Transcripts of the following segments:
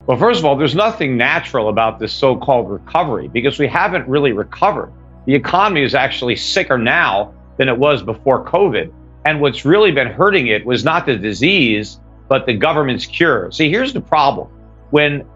Well, first of all, there's nothing natural about this so-called recovery because we haven't really recovered. The economy is actually sicker now than it was before COVID. And what's really been hurting it was not the disease, but the government's cure. See, here's the problem. When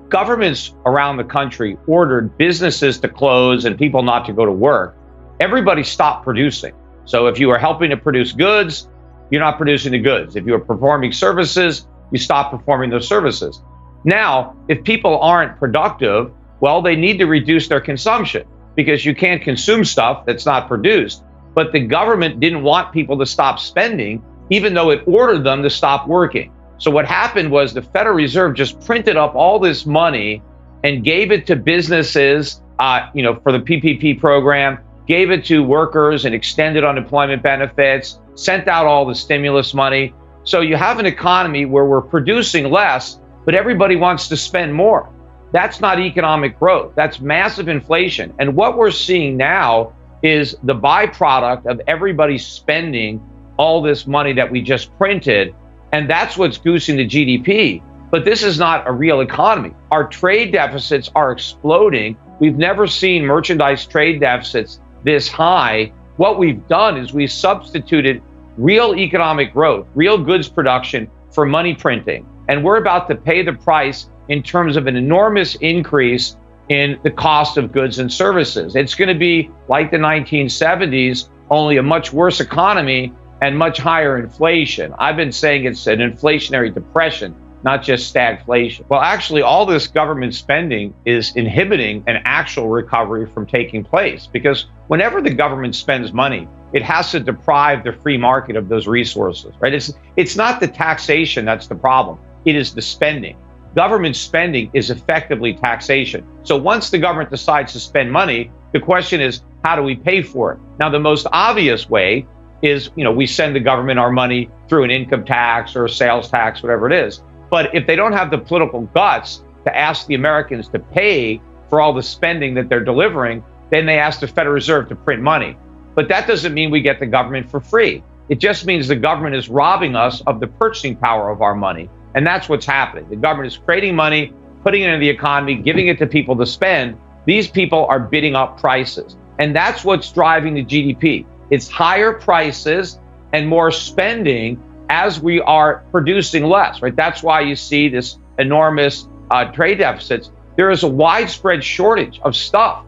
governments around the country ordered businesses to close and people not to go to work, everybody stopped producing. So if you were helping to produce goods, you're not producing the goods. If you were performing services, you stop performing those services. Now, if people aren't productive, well, they need to reduce their consumption because you can't consume stuff that's not produced. But the government didn't want people to stop spending, even though it ordered them to stop working. So what happened was the Federal Reserve just printed up all this money and gave it to businesses, for the PPP program, gave it to workers and extended unemployment benefits, sent out all the stimulus money. So you have an economy where we're producing less, but everybody wants to spend more. That's not economic growth. That's massive inflation. And what we're seeing now is the byproduct of everybody spending all this money that we just printed. And that's what's goosing the GDP. But this is not a real economy. Our trade deficits are exploding. We've never seen merchandise trade deficits this high. What we've done is we substituted real economic growth, real goods production for money printing. And we're about to pay the price in terms of an enormous increase in the cost of goods and services. It's going to be like the 1970s, only a much worse economy and much higher inflation. I've been saying it's an inflationary depression, not just stagflation. Well, actually, all this government spending is inhibiting an actual recovery from taking place, because whenever the government spends money, it has to deprive the free market of those resources, right? It's not the taxation that's the problem. It is the spending. Government spending is effectively taxation. So once the government decides to spend money, the question is, how do we pay for it? Now, the most obvious way is, we send the government our money through an income tax or a sales tax, whatever it is. But if they don't have the political guts to ask the Americans to pay for all the spending that they're delivering, then they ask the Federal Reserve to print money. But that doesn't mean we get the government for free. It just means the government is robbing us of the purchasing power of our money. And that's what's happening. The government is creating money, putting it into the economy, giving it to people to spend. These people are bidding up prices. And that's what's driving the GDP. It's higher prices and more spending as we are producing less, right? That's why you see this enormous trade deficits. There is a widespread shortage of stuff.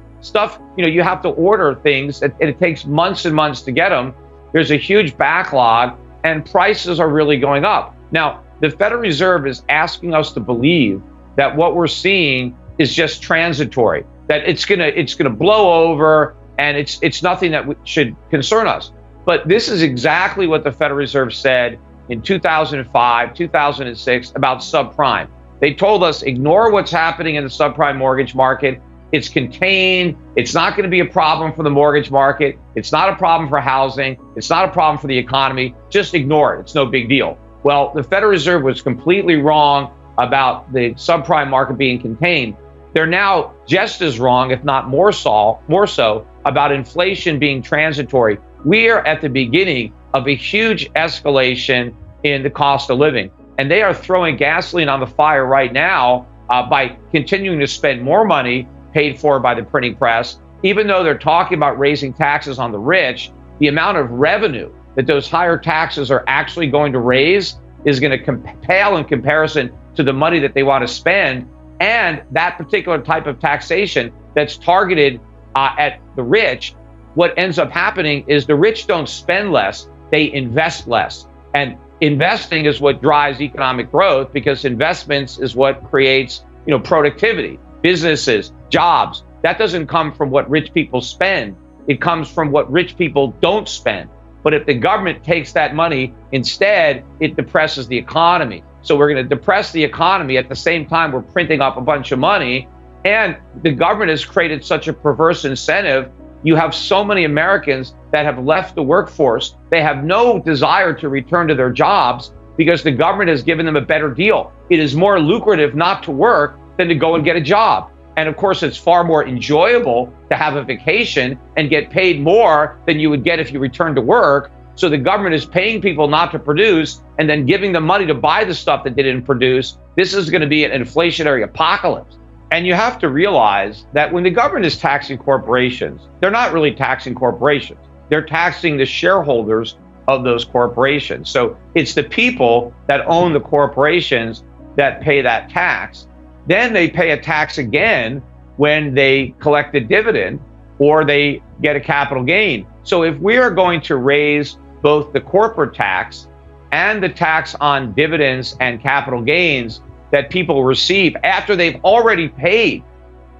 You have to order things, and it takes months and months to get them. There's a huge backlog, and prices are really going up. Now, the Federal Reserve is asking us to believe that what we're seeing is just transitory, that it's gonna blow over, and it's nothing that should concern us. But this is exactly what the Federal Reserve said in 2005, 2006 about subprime. They told us, ignore what's happening in the subprime mortgage market. It's contained. It's not going to be a problem for the mortgage market. It's not a problem for housing. It's not a problem for the economy. Just ignore it. It's no big deal. Well, the Federal Reserve was completely wrong about the subprime market being contained. They're now just as wrong, if not more so, about inflation being transitory. We are at the beginning of a huge escalation in the cost of living, and they are throwing gasoline on the fire right now by continuing to spend more money paid for by the printing press. Even though they're talking about raising taxes on the rich, the amount of revenue that those higher taxes are actually going to raise is going to pale in comparison to the money that they want to spend. And that particular type of taxation that's targeted at the rich, what ends up happening is the rich don't spend less, they invest less. And investing is what drives economic growth, because investments is what creates, productivity, businesses, jobs. That doesn't come from what rich people spend. It comes from what rich people don't spend. But if the government takes that money, instead, it depresses the economy. So we're going to depress the economy at the same time we're printing up a bunch of money. And the government has created such a perverse incentive. You have so many Americans that have left the workforce. They have no desire to return to their jobs because the government has given them a better deal. It is more lucrative not to work than to go and get a job. And of course, it's far more enjoyable to have a vacation and get paid more than you would get if you returned to work. So the government is paying people not to produce and then giving them money to buy the stuff that they didn't produce. This is going to be an inflationary apocalypse. And you have to realize that when the government is taxing corporations, they're not really taxing corporations. They're taxing the shareholders of those corporations. So it's the people that own the corporations that pay that tax. Then they pay a tax again when they collect a dividend or they get a capital gain. So if we are going to raise both the corporate tax and the tax on dividends and capital gains that people receive after they've already paid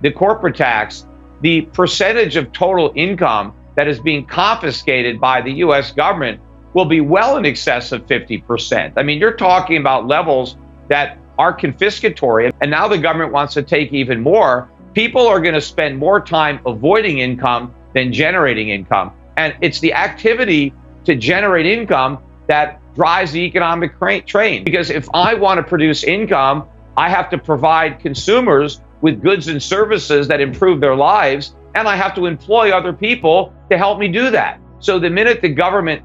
the corporate tax, the percentage of total income that is being confiscated by the US government will be well in excess of 50%. I mean, you're talking about levels that are confiscatory, and now the government wants to take even more. People are going to spend more time avoiding income than generating income. And it's the activity to generate income that drives the economic train. Because if I want to produce income, I have to provide consumers with goods and services that improve their lives, and I have to employ other people to help me do that. So the minute the government,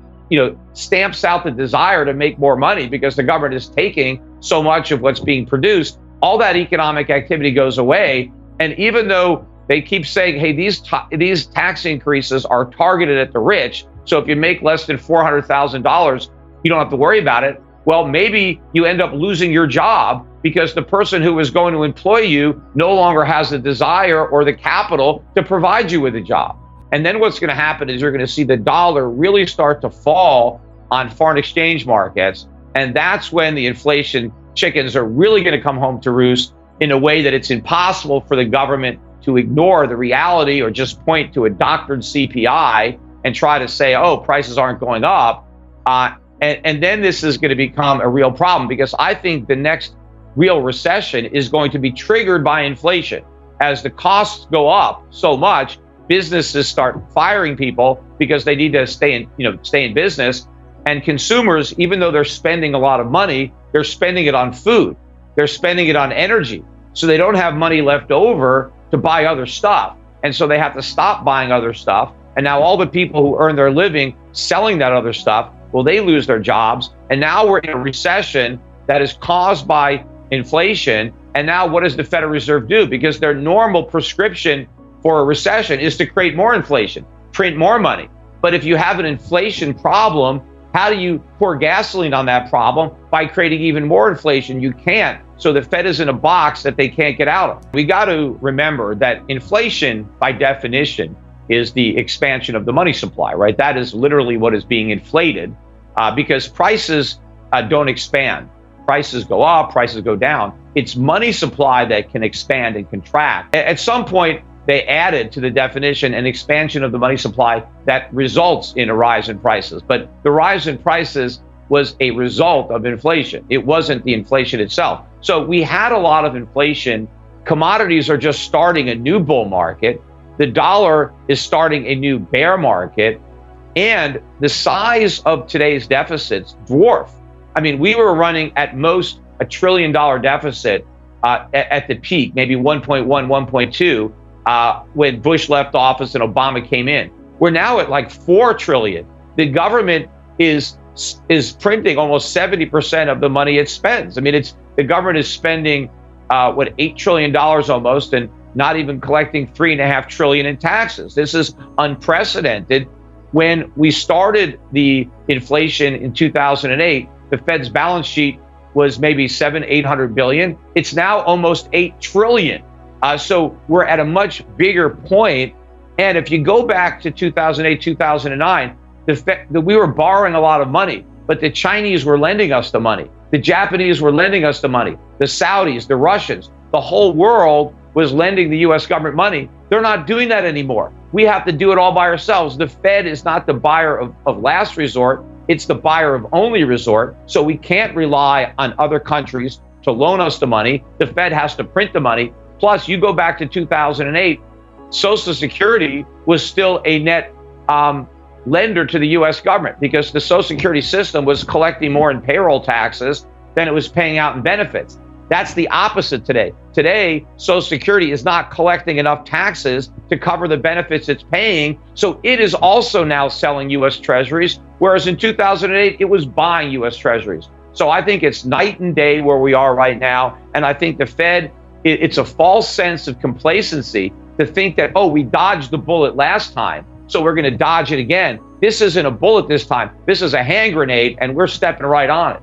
stamps out the desire to make more money because the government is taking so much of what's being produced, all that economic activity goes away. And even though they keep saying, hey, these tax increases are targeted at the rich, so if you make less than $400,000, you don't have to worry about it. Well, maybe you end up losing your job because the person who is going to employ you no longer has the desire or the capital to provide you with a job. And then what's going to happen is you're going to see the dollar really start to fall on foreign exchange markets. And that's when the inflation chickens are really going to come home to roost in a way that it's impossible for the government to ignore the reality or just point to a doctored CPI and try to say, oh, prices aren't going up. And then this is going to become a real problem, because I think the next real recession is going to be triggered by inflation. As the costs go up so much, businesses start firing people because they need to stay in business. And consumers, even though they're spending a lot of money, they're spending it on food. They're spending it on energy. So they don't have money left over to buy other stuff. And so they have to stop buying other stuff. And now all the people who earn their living selling that other stuff, well, they lose their jobs. And now we're in a recession that is caused by inflation. And now what does the Federal Reserve do? Because their normal prescription for a recession is to create more inflation, print more money. But if you have an inflation problem, how do you pour gasoline on that problem? By creating even more inflation. You can't. So the Fed is in a box that they can't get out of. We got to remember that inflation, by definition, is the expansion of the money supply, right? That is literally what is being inflated, because prices don't expand. Prices go up, prices go down. It's money supply that can expand and contract. At some point, they added to the definition an expansion of the money supply that results in a rise in prices. But the rise in prices was a result of inflation. It wasn't the inflation itself. So we had a lot of inflation. Commodities are just starting a new bull market. The dollar is starting a new bear market. And the size of today's deficits dwarf. I mean, we were running at most $1 trillion deficit at the peak, maybe 1.1, 1.2. When Bush left office and Obama came in. We're now at like 4 trillion. The government is printing almost 70% of the money it spends. I mean, the government is spending $8 trillion almost, and not even collecting $3.5 trillion in taxes. This is unprecedented. When we started the inflation in 2008, the Fed's balance sheet was maybe 800 billion. It's now almost 8 trillion. So we're at a much bigger point. And if you go back to 2008, 2009, we were borrowing a lot of money, but the Chinese were lending us the money. The Japanese were lending us the money. The Saudis, the Russians, the whole world was lending the US government money. They're not doing that anymore. We have to do it all by ourselves. The Fed is not the buyer of last resort. It's the buyer of only resort. So we can't rely on other countries to loan us the money. The Fed has to print the money. Plus, you go back to 2008, Social Security was still a net lender to the US government, because the Social Security system was collecting more in payroll taxes than it was paying out in benefits. That's the opposite today. Today, Social Security is not collecting enough taxes to cover the benefits it's paying. So it is also now selling US Treasuries, whereas in 2008, it was buying US Treasuries. So I think it's night and day where we are right now. And I think the Fed, it's a false sense of complacency to think that, oh, we dodged the bullet last time, so we're going to dodge it again. This isn't a bullet this time. This is a hand grenade, and we're stepping right on it.